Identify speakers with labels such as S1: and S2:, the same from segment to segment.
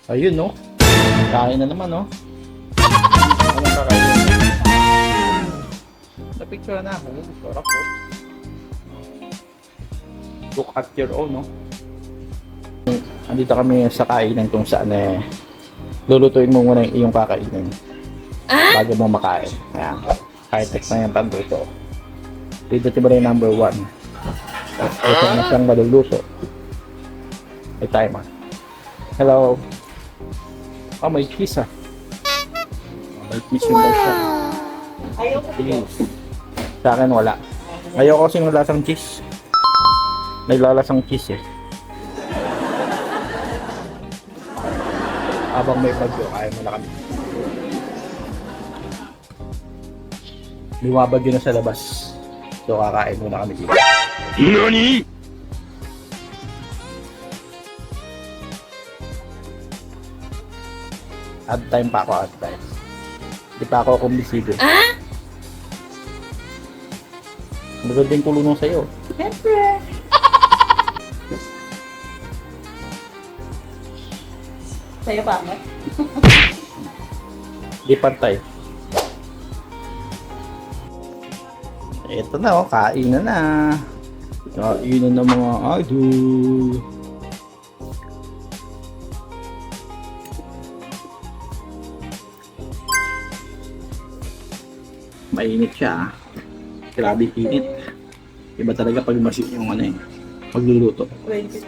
S1: Ayun, no? Kain na naman, no? Anong kakain? Na-picture na ako. Sarap, po. Look at your own, no? Andito kami sa kainan kung saan lulutuin mo muna yung iyong kakainin bago mo makain. Ayan. High-tech na yung panduto. Dito ba rin number 1. Ito na siyang maluluto. May timer. Hello. Oh, may cheese ah. May cheese yung siya.
S2: Ayaw ko.
S1: Sa akin wala. Ayoko kasi ng lasang cheese. May lalasang cheese eh. Habang may bagyo, kaya mo na kami. Lumabagyo na sa labas. So kakain muna kami dito. NANI?! Add time pa ako, add time. Hindi pa ako kumbisido. Magandang kulunong sa'yo.
S2: Siyempre. Sa'yo pa mo?
S1: Di pantay. Ito na, oh, kain na. Kain na ng mga idol. Mainit siya. Grabe init. Iba talaga pag masin yung magluluto.
S2: 22.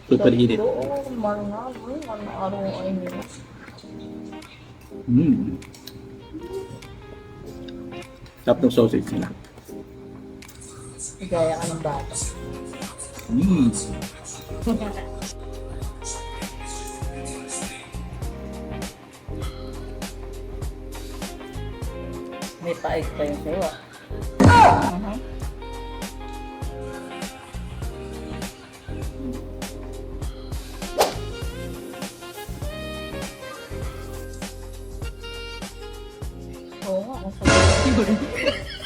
S1: Super init.
S2: Oo, marunong. Araw ay nila.
S1: Sarap ng sausage nila.
S2: Gaya ka ng bata. May paig pa yung sa'yo ah. Oo nga, kung sa'yo.